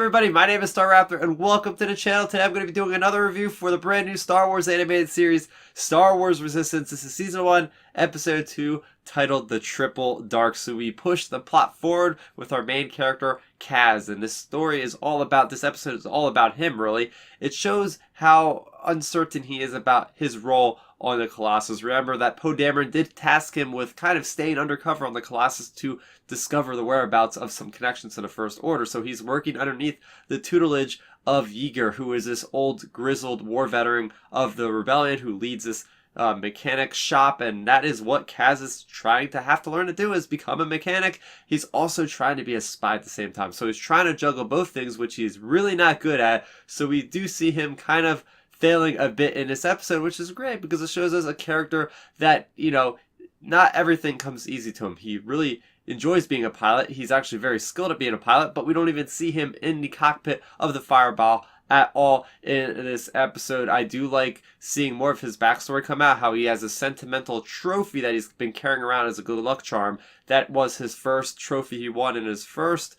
everybody, my name is Starrapter and welcome to the channel. Today I'm going to be doing another review for the brand new Star Wars animated series, Star Wars Resistance. This is Season 1, Episode 2, titled The Triple Dark. So we push the plot forward with our main character, Kaz, and this story is all about, this episode is all about him, really. It shows how uncertain he is about his role on the Colossus. Remember that Poe Dameron did task him with kind of staying undercover on the Colossus to discover the whereabouts of some connections to the First Order. So he's working underneath the tutelage of Yeager, who is this old grizzled war veteran of the rebellion who leads this mechanic shop, and that is what Kaz is trying to have to learn to do, is become a mechanic. He's also trying to be a spy at the same time, so he's trying to juggle both things, which he's really not good at. So we do see him kind of failing a bit in this episode, which is great because it shows us a character that, you know, not everything comes easy to him. He really enjoys being a pilot. He's actually very skilled at being a pilot, but we don't even see him in the cockpit of the Fireball at all in this episode. I do like seeing more of his backstory come out, how he has a sentimental trophy that he's been carrying around as a good luck charm. That was his first trophy he won in his first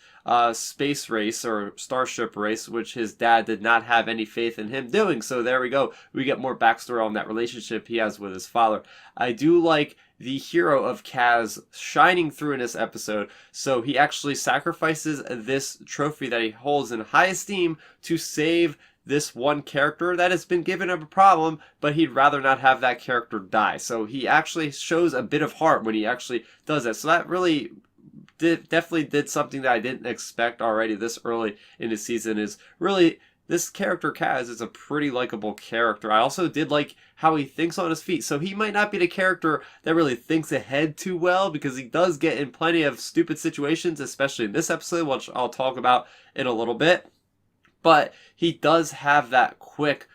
space race or starship race, which his dad did not have any faith in him doing. So there we go. We get more backstory on that relationship he has with his father. I do like the hero of Kaz shining through in this episode. So he actually sacrifices this trophy that he holds in high esteem to save this one character that has been given him a problem, but he'd rather not have that character die. So he actually shows a bit of heart when he actually does that. So that really definitely did something that I didn't expect already this early in the season. Is really, this character Kaz is a pretty likable character. I also did like how he thinks on his feet. So he might not be the character that really thinks ahead too well, because he does get in plenty of stupid situations, especially in this episode, which I'll talk about in a little bit. But he does have that quick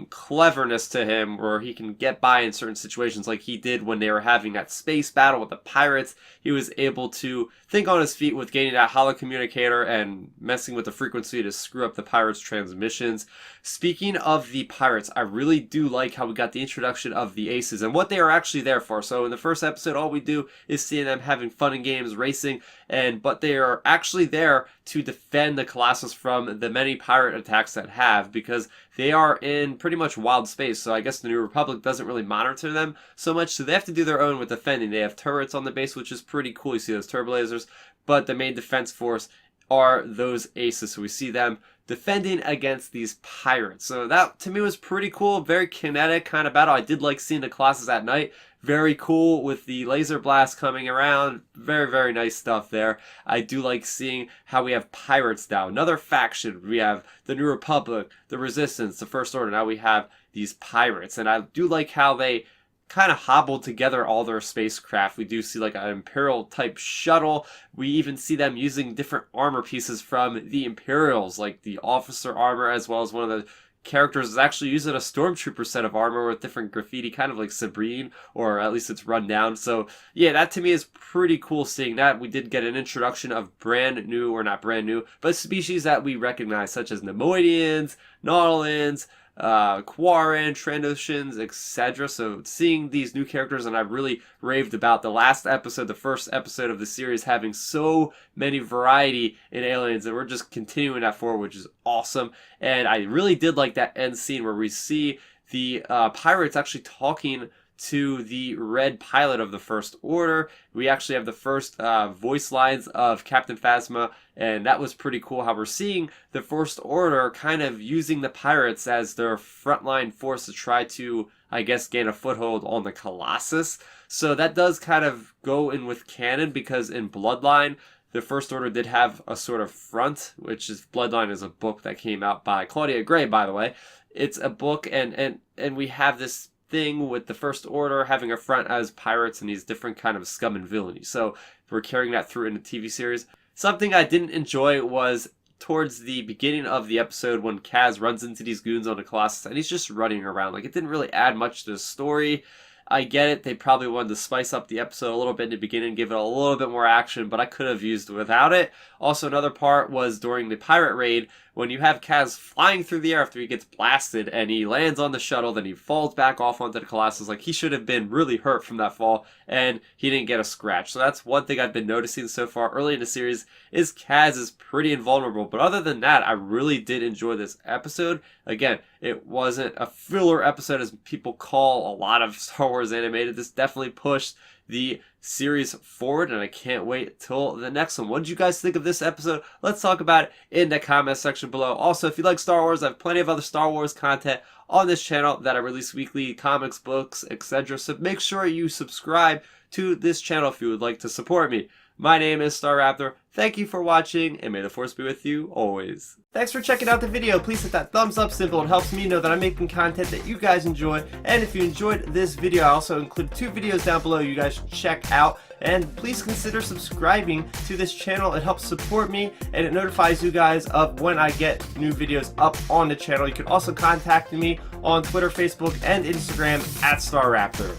cleverness to him where he can get by in certain situations, like he did when they were having that space battle with the pirates. He was able to think on his feet with gaining that holo communicator and messing with the frequency to screw up the pirates' transmissions. Speaking of the pirates, I really do like how we got the introduction of the aces and what they are actually there for. So in the first episode, all we do is see them having fun and games, racing, but they are actually there to defend the Colossus from the many pirate attacks that have, because they are in pretty much wild space. So I guess the New Republic doesn't really monitor them so much, so they have to do their own with defending. They have turrets on the base, which is pretty cool. You see those turbo lasers, but the main defense force are those aces. So we see them defending against these pirates. So that to me was pretty cool. Very kinetic kind of battle. I did like seeing the Colossus at night. Very cool with the laser blast coming around. Very, very nice stuff there. I do like seeing how we have pirates now. Another faction. We have the New Republic, the Resistance, the First Order. Now we have these pirates. And I do like how they kind of hobbled together all their spacecraft. We do see like an Imperial type shuttle. We even see them using different armor pieces from the Imperials, like the officer armor, as well as one of the characters is actually using a stormtrooper set of armor with different graffiti, kind of like Sabrine, or at least it's run down. So yeah, that to me is pretty cool seeing that. We did get an introduction of brand new, or not brand new, but species that we recognize, such as Nemoidians, Nautilians, Quarren, Trandoshans, etc. So seeing these new characters, and I really raved about the last episode, the first episode of the series, having so many variety in aliens, and we're just continuing that forward, which is awesome. And I really did like that end scene where we see the pirates actually talking to the red pilot of the First Order. We actually have the first voice lines of Captain Phasma, and that was pretty cool how we're seeing the First Order kind of using the pirates as their frontline force to try to, I guess, gain a foothold on the Colossus. So that does kind of go in with canon, because in Bloodline, the First Order did have a sort of front, which is, Bloodline is a book that came out by Claudia Gray, by the way. It's a book, and we have this thing with the First Order having a front as pirates and these different kind of scum and villainy. So we're carrying that through in the TV series. Something I didn't enjoy was towards the beginning of the episode when Kaz runs into these goons on the Colossus and he's just running around. Like, it didn't really add much to the story. I get it, they probably wanted to spice up the episode a little bit in the beginning, give it a little bit more action, but I could have used without it. Also, another part was during the pirate raid, when you have Kaz flying through the air after he gets blasted and he lands on the shuttle, then he falls back off onto the Colossus. Like, he should have been really hurt from that fall, and he didn't get a scratch. So that's one thing I've been noticing so far early in the series, is Kaz is pretty invulnerable. But other than that, I really did enjoy this episode. Again, it wasn't a filler episode as people call a lot of Star Wars animated. This definitely pushed the series forward, and I can't wait till the next one. What did you guys think of this episode? Let's talk about it in the comment section below. Also, if you like Star Wars, I have plenty of other Star Wars content on this channel that I release weekly, comics, books, etc. So make sure you subscribe to this channel if you would like to support me. My name is Starrapter. Thank you for watching, and may the Force be with you always. Thanks for checking out the video. Please hit that thumbs up symbol. It helps me know that I'm making content that you guys enjoy. And if you enjoyed this video, I also include 2 videos down below you guys should check out. And please consider subscribing to this channel. It helps support me, and it notifies you guys of when I get new videos up on the channel. You can also contact me on Twitter, Facebook, and Instagram at Starrapter.